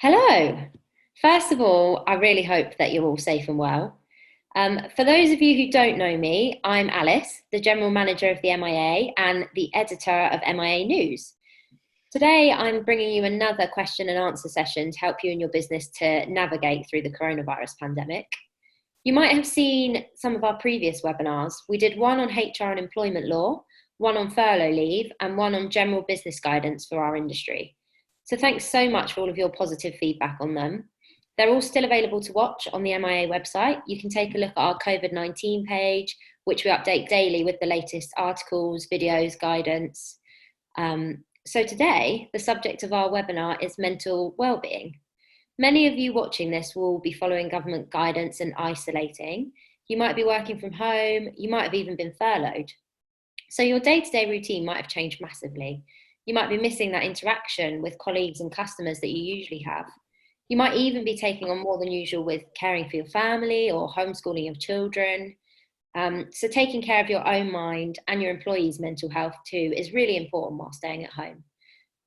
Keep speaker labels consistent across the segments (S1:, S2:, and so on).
S1: Hello. First of all, I really hope that you're all safe and well. For those of you who don't know me, I'm Alice, the General Manager of the MIA and the Editor of MIA News. Today, I'm bringing you another question and answer session to help you and your business to navigate through the coronavirus pandemic. You might have seen some of our previous webinars. We did one on HR and employment law, one on furlough leave, and one on general business guidance for our industry. So thanks so much for all of your positive feedback on them. They're all still available to watch on the MIA website. You can take a look at our COVID-19 page, which we update daily with the latest articles, videos, guidance. So today, the subject of our webinar is mental well-being. Many of you watching this will be following government guidance and isolating. You might be working from home, you might have even been furloughed. So your day-to-day routine might have changed massively. You might be missing that interaction with colleagues and customers that you usually have. You might even be taking on more than usual with caring for your family or homeschooling your children. So taking care of your own mind and your employees' mental health too is really important while staying at home.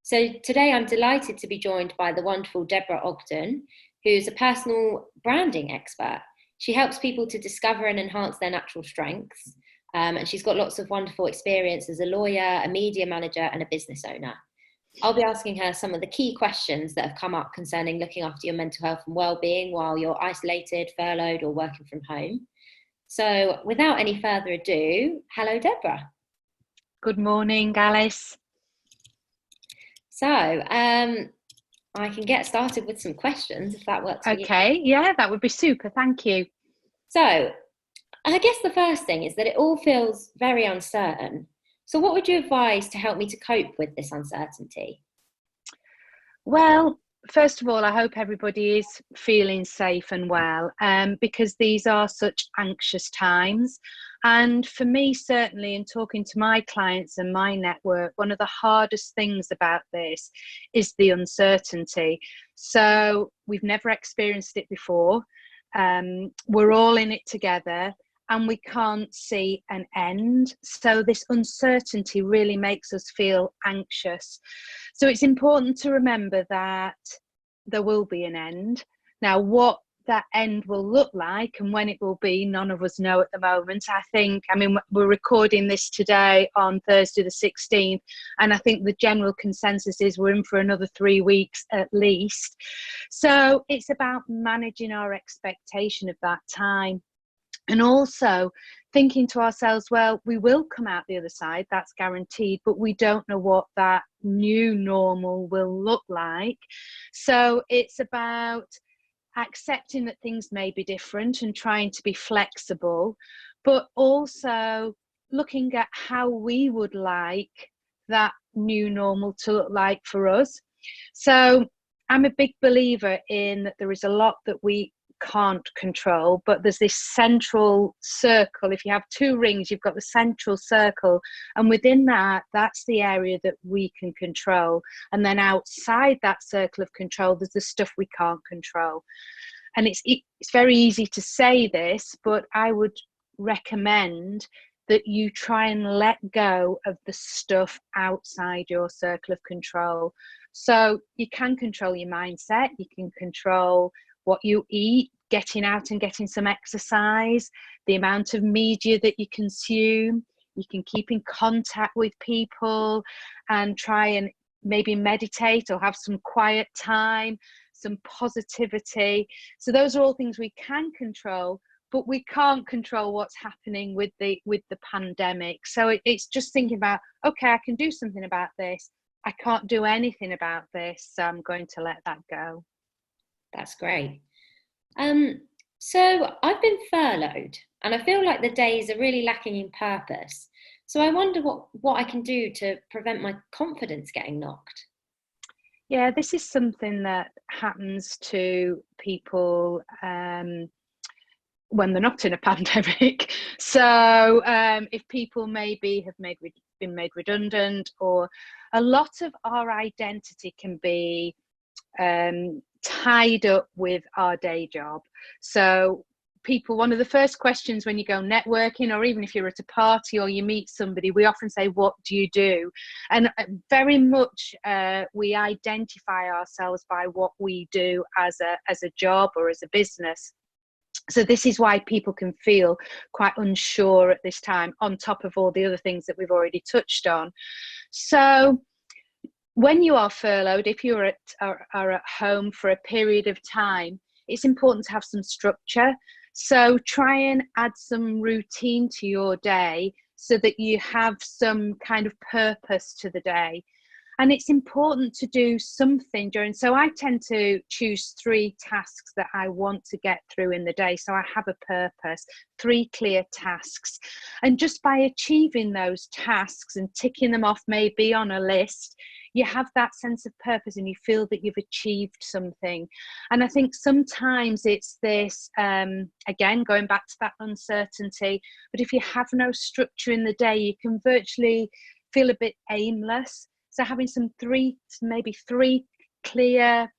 S1: So today I'm delighted to be joined by the wonderful Deborah Ogden, who's a personal branding expert. She helps people to discover and enhance their natural strengths. And she's got lots of wonderful experience as a lawyer, a media manager, and a business owner. I'll be asking her some of the key questions that have come up concerning looking after your mental health and well-being while you're isolated, furloughed, or working from home. So without any further ado, hello, Deborah.
S2: Good morning, Alice.
S1: So I can get started with some questions if that works for you.
S2: Okay, yeah, that would be super. Thank you.
S1: So I guess the first thing is that it all feels very uncertain. So what would you advise to help me to cope with this uncertainty?
S2: Well, first of all, I hope everybody is feeling safe and well, because these are such anxious times. And for me, certainly, in talking to my clients and my network, one of the hardest things about this is the uncertainty. So we've never experienced it before. We're all in it together, and we can't see an end. So this uncertainty really makes us feel anxious. So it's important to remember that there will be an end. Now, what that end will look like and when it will be, none of us know at the moment. I mean, we're recording this today on Thursday the 16th, and I think the general consensus is we're in for another 3 weeks at least. So it's about managing our expectation of that time. And also thinking to ourselves, well, we will come out the other side, that's guaranteed, but we don't know what that new normal will look like. So it's about accepting that things may be different and trying to be flexible, but also looking at how we would like that new normal to look like for us. So I'm a big believer in that there is a lot that we can't control, but there's this central circle. If you have two rings, you've got the central circle, and within that, that's the area that we can control. And then outside that circle of control, there's the stuff we can't control. And it's very easy to say this, but I would recommend that you try and let go of the stuff outside your circle of control. So you can control your mindset, you can control what you eat, getting out and getting some exercise, the amount of media that you consume. You can keep in contact with people and try and maybe meditate or have some quiet time, some positivity. So those are all things we can control, but we can't control what's happening with the pandemic. So it's just thinking about, okay, I can do something about this. I can't do anything about this, so I'm going to let that go.
S1: That's great. So I've been furloughed and I feel like the days are really lacking in purpose. So I wonder what I can do to prevent my confidence getting knocked.
S2: Yeah, this is something that happens to people when they're not in a pandemic. So if people maybe have been made redundant, or a lot of our identity can be tied up with our day job. So people, one of the first questions when you go networking, or even if you're at a party or you meet somebody, we often say, what do you do? And very much we identify ourselves by what we do as a job or as a business. So this is why people can feel quite unsure at this time, on top of all the other things that we've already touched on. So when you are furloughed, if you're are at home for a period of time, it's important to have some structure. So try and add some routine to your day so that you have some kind of purpose to the day. And it's important to do something during, so I tend to choose 3 tasks that I want to get through in the day. So I have a purpose, 3 clear tasks. And just by achieving those tasks and ticking them off maybe on a list, you have that sense of purpose and you feel that you've achieved something. And I think sometimes it's this, again, going back to that uncertainty, but if you have no structure in the day, you can virtually feel a bit aimless. So having maybe three clear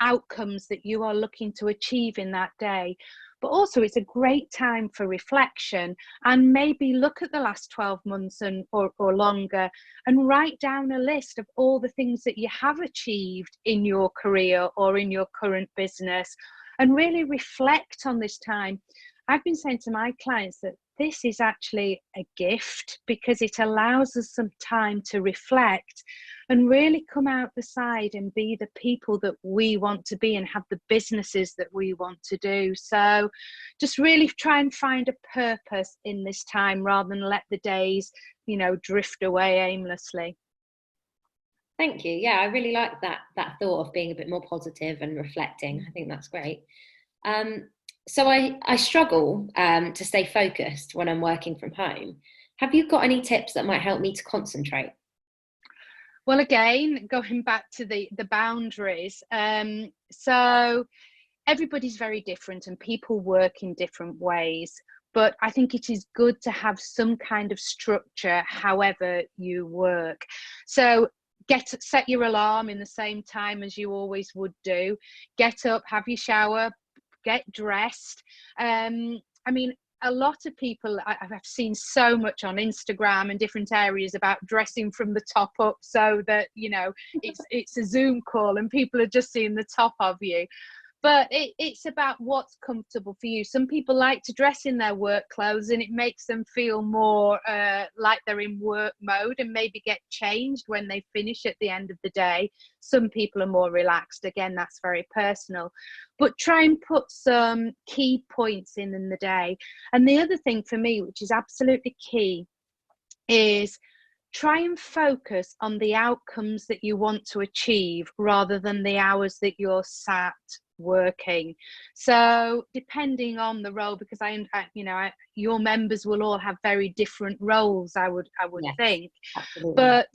S2: outcomes that you are looking to achieve in that day. But also it's a great time for reflection, and maybe look at the last 12 months or longer and write down a list of all the things that you have achieved in your career or in your current business, and really reflect on this time. I've been saying to my clients that this is actually a gift, because it allows us some time to reflect and really come out the side and be the people that we want to be and have the businesses that we want to do. So just really try and find a purpose in this time rather than let the days, drift away aimlessly.
S1: Thank you. Yeah, I really like that thought of being a bit more positive and reflecting. I think that's great. So I struggle to stay focused when I'm working from home. Have you got any tips that might help me to concentrate?
S2: Well, again, going back to the boundaries. So everybody's very different and people work in different ways. But I think it is good to have some kind of structure however you work. So set your alarm in the same time as you always would do. Get up, have your shower, get dressed. A lot of people, I've seen so much on Instagram and different areas about dressing from the top up, so that it's a Zoom call and people are just seeing the top of you. But it's about what's comfortable for you. Some people like to dress in their work clothes and it makes them feel more like they're in work mode, and maybe get changed when they finish at the end of the day. Some people are more relaxed. Again, that's very personal. But try and put some key points in the day. And the other thing for me, which is absolutely key, is try and focus on the outcomes that you want to achieve rather than the hours that you're sat working. So depending on the role, because your members will all have very different roles, I would yes, think. Absolutely. But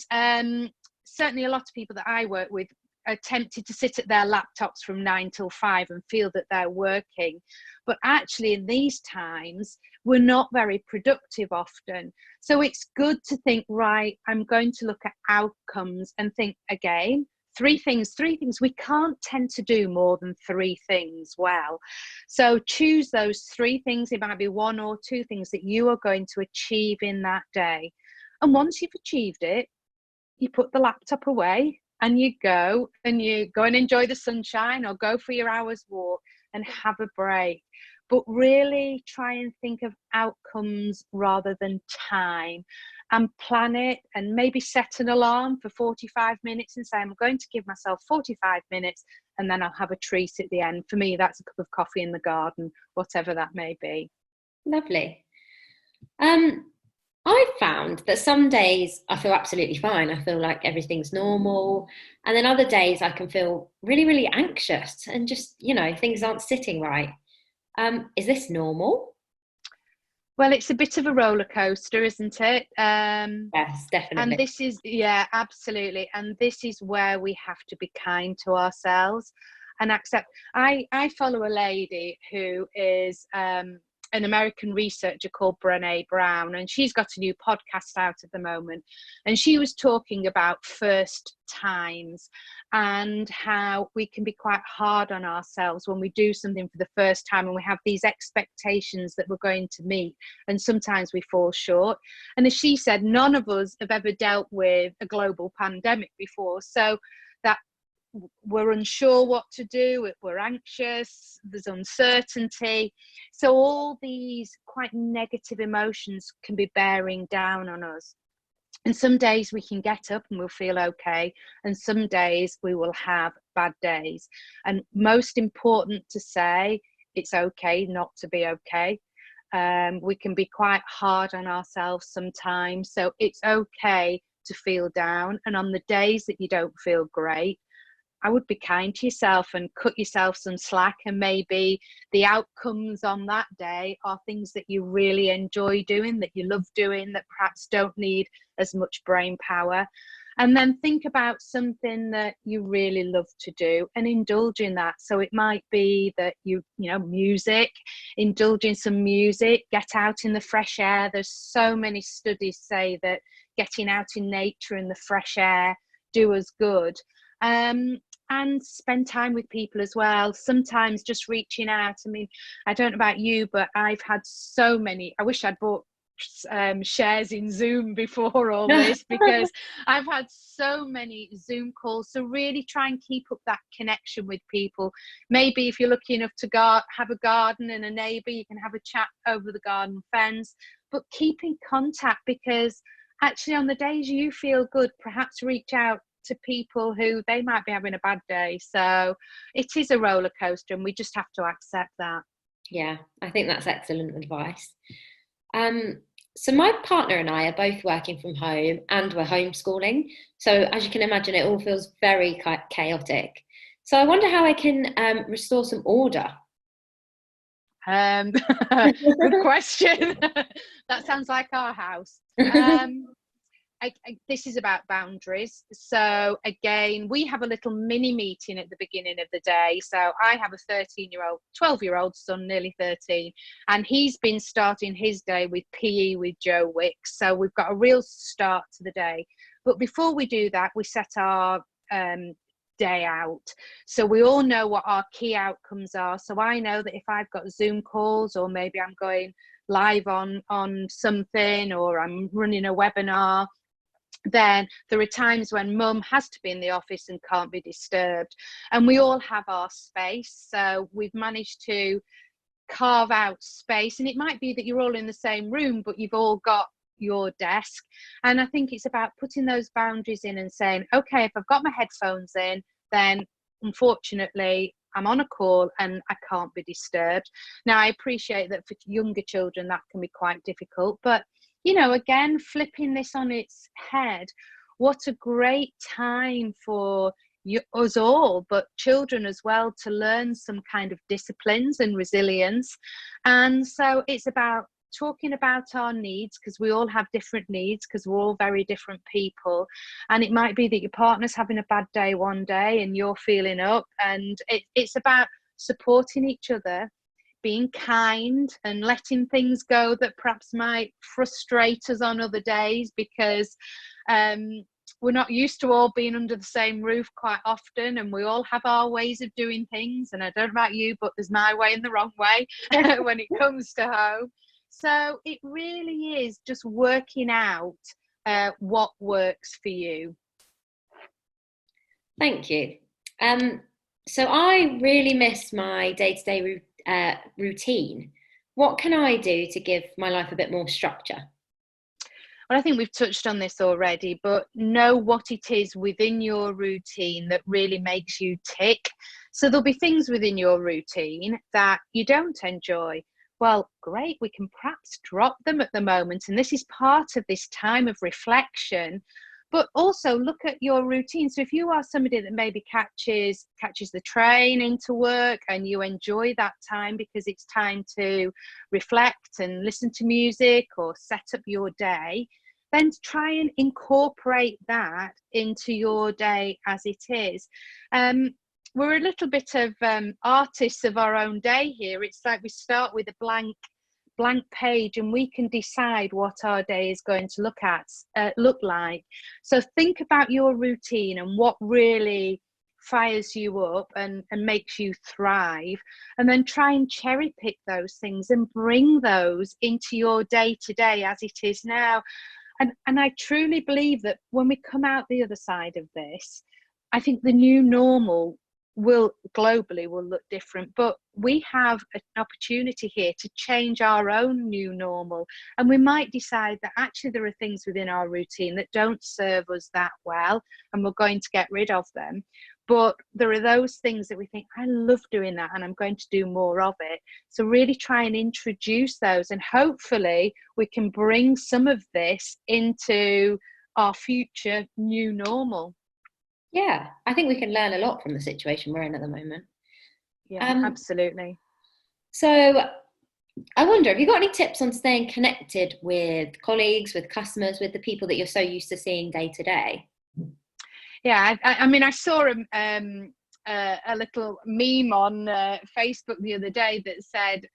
S2: certainly a lot of people that I work with are tempted to sit at their laptops from 9 till 5 and feel that they're working. But actually in these times, we're not very productive often. So it's good to think, right, I'm going to look at outcomes and think, again, three things. We can't tend to do more than 3 things well. So choose those 3 things. It might be 1 or 2 things that you are going to achieve in that day. And once you've achieved it, you put the laptop away and you go and enjoy the sunshine, or go for your hour's walk and have a break. But really try and think of outcomes rather than time, and plan it, and maybe set an alarm for 45 minutes and say, I'm going to give myself 45 minutes and then I'll have a treat at the end. For me, that's a cup of coffee in the garden, whatever that may be.
S1: Lovely. I've found that some days I feel absolutely fine. I feel like everything's normal. And then other days I can feel really, really anxious and just, things aren't sitting right. Is this normal?
S2: Well, it's a bit of a roller coaster, isn't it?
S1: Yes, definitely.
S2: And this is, yeah, absolutely. And this is where we have to be kind to ourselves and accept. I follow a lady who is an American researcher called Brené Brown, and she's got a new podcast out at the moment. And she was talking about first times and how we can be quite hard on ourselves when we do something for the first time and we have these expectations that we're going to meet, and sometimes we fall short. And as she said, none of us have ever dealt with a global pandemic before, so that we're unsure what to do, we're anxious, there's uncertainty. So all these quite negative emotions can be bearing down on us. And some days we can get up and we'll feel okay, and some days we will have bad days. And most important to say, it's okay not to be okay. We can be quite hard on ourselves sometimes, so it's okay to feel down. And on the days that you don't feel great, I would be kind to yourself and cut yourself some slack, and maybe the outcomes on that day are things that you really enjoy doing, that you love doing, that perhaps don't need as much brain power. And then think about something that you really love to do and indulge in that. So it might be that music, indulge in some music, get out in the fresh air. There's so many studies say that getting out in nature and the fresh air do us good. And spend time with people as well. Sometimes just reaching out. I mean, I don't know about you, but I've had so many. I wish I'd bought shares in Zoom before all this, because I've had so many Zoom calls. So really try and keep up that connection with people. Maybe if you're lucky enough to have a garden and a neighbour, you can have a chat over the garden fence. But keep in contact, because actually on the days you feel good, perhaps reach out to people who they might be having a bad day. So it is a roller coaster, and we just have to accept that.
S1: Yeah, I think that's excellent advice. So my partner and I are both working from home and we're homeschooling. So as you can imagine, it all feels very chaotic. So I wonder how I can restore some order.
S2: Good question. That sounds like our house. This is about boundaries. So again, we have a little mini meeting at the beginning of the day. So I have a 12-year-old son, nearly 13, and he's been starting his day with PE with Joe Wicks. So we've got a real start to the day. But before we do that, we set our day out. So we all know what our key outcomes are. So I know that if I've got Zoom calls, or maybe I'm going live on something, or I'm running a webinar, then there are times when mum has to be in the office and can't be disturbed. And we all have our space. So we've managed to carve out space. And it might be that you're all in the same room, but you've all got your desk. And I think it's about putting those boundaries in and saying, okay, if I've got my headphones in, then unfortunately I'm on a call and I can't be disturbed. Now, I appreciate that for younger children that can be quite difficult, but again, flipping this on its head, what a great time for us all, but children as well, to learn some kind of disciplines and resilience. And so it's about talking about our needs, because we all have different needs, because we're all very different people. And it might be that your partner's having a bad day one day and you're feeling up, and it's about supporting each other, being kind, and letting things go that perhaps might frustrate us on other days, because we're not used to all being under the same roof quite often, and we all have our ways of doing things. And I don't know about you, but there's my way and the wrong way when it comes to home. So it really is just working out what works for you.
S1: Thank you. So I really miss my day-to-day routine. What can I do to give my life a bit more structure?
S2: Well, I think we've touched on this already, but know what it is within your routine that really makes you tick. So there'll be things within your routine that you don't enjoy. Well, great, we can perhaps drop them at the moment. And this is part of this time of reflection. But also look at your routine. So if you are somebody that maybe catches the train into work and you enjoy that time because it's time to reflect and listen to music or set up your day, then try and incorporate that into your day as it is. We're a little bit of artists of our own day here. It's like we start with a blank blank page and we can decide what our day is going to look like. So think about your routine and what really fires you up and makes you thrive, and then try and cherry pick those things and bring those into your day to day as it is now. And I truly believe that when we come out the other side of this, I think the new normal will globally will look different, but we have an opportunity here to change our own new normal. And we might decide that actually there are things within our routine that don't serve us that well, and we're going to get rid of them. But there are those things that we think, I love doing that and I'm going to do more of it. So really try and introduce those, and hopefully we can bring some of this into our future new normal.
S1: Yeah, I think we can learn a lot from the situation we're in at the moment.
S2: Yeah, absolutely.
S1: So I wonder, have you got any tips on staying connected with colleagues, with customers, with the people that you're so used to seeing day to day?
S2: Yeah, I mean, I saw a little meme on Facebook the other day that said,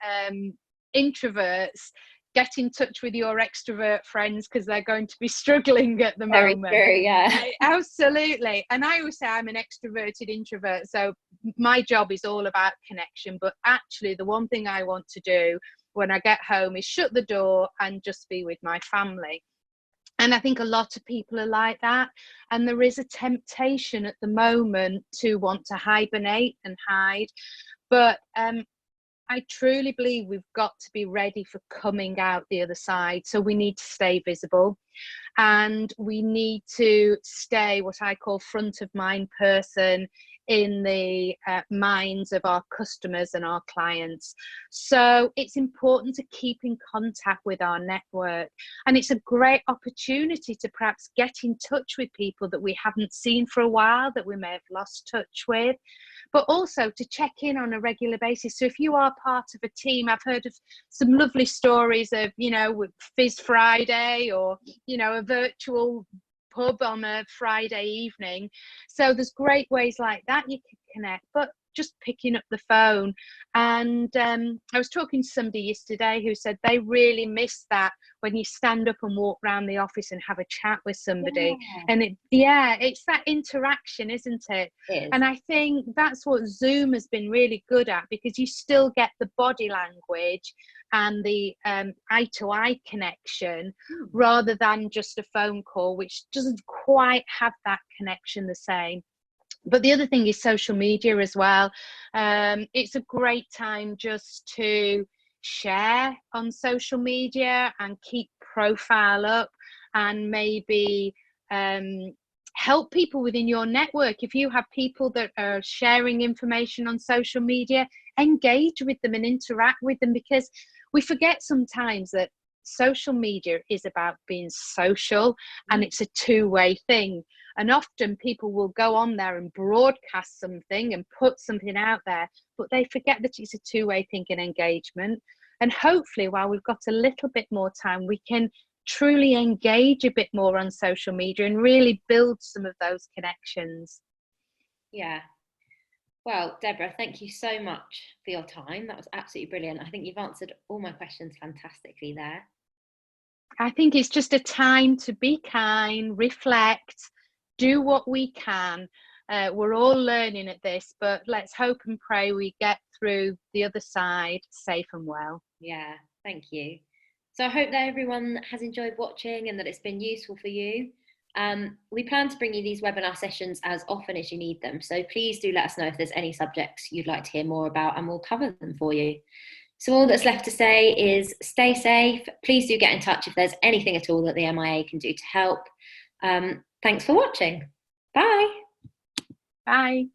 S2: introverts, get in touch with your extrovert friends because they're going to be struggling at the
S1: Very
S2: moment.
S1: true, yeah.
S2: Absolutely. And I always say I'm an extroverted introvert, so my job is all about connection. But actually, the one thing I want to do when I get home is shut the door and just be with my family. And I think a lot of people are like that. And there is a temptation at the moment to want to hibernate and hide. But I truly believe we've got to be ready for coming out the other side. So we need to stay visible, and we need to stay what I call front of mind person in the minds of our customers and our clients. So it's important to keep in contact with our network, and it's a great opportunity to perhaps get in touch with people that we haven't seen for a while, that we may have lost touch with, but also to check in on a regular basis. So if you are part of a team, I've heard of some lovely stories of, with Fizz Friday, or, a virtual pub on a Friday evening. So there's great ways like that you can connect, but just picking up the phone. And I was talking to somebody yesterday who said they really miss that, when you stand up and walk around the office and have a chat with somebody.
S1: Yeah.
S2: And it's that interaction, isn't it?
S1: It is.
S2: And I think that's what Zoom has been really good at, because you still get the body language and the eye-to-eye connection, rather than just a phone call, which doesn't quite have that connection the same. But the other thing is social media as well. It's a great time just to share on social media and keep profile up, and maybe help people within your network. If you have people that are sharing information on social media, engage with them and interact with them, because we forget sometimes that social media is about being social, and it's a two-way thing. And often people will go on there and broadcast something and put something out there, but they forget that it's a two-way thing in engagement. And hopefully, while we've got a little bit more time, we can truly engage a bit more on social media and really build some of those connections.
S1: Yeah. Well, Deborah, thank you so much for your time. That was absolutely brilliant. I think you've answered all my questions fantastically there.
S2: I think it's just a time to be kind, reflect, do what we can. We're all learning at this, but let's hope and pray we get through the other side safe and well.
S1: Yeah, thank you. So I hope that everyone has enjoyed watching and that it's been useful for you. We plan to bring you these webinar sessions as often as you need them. So please do let us know if there's any subjects you'd like to hear more about, and we'll cover them for you. So all that's left to say is stay safe. Please do get in touch if there's anything at all that the MIA can do to help. Thanks for watching. Bye.
S2: Bye.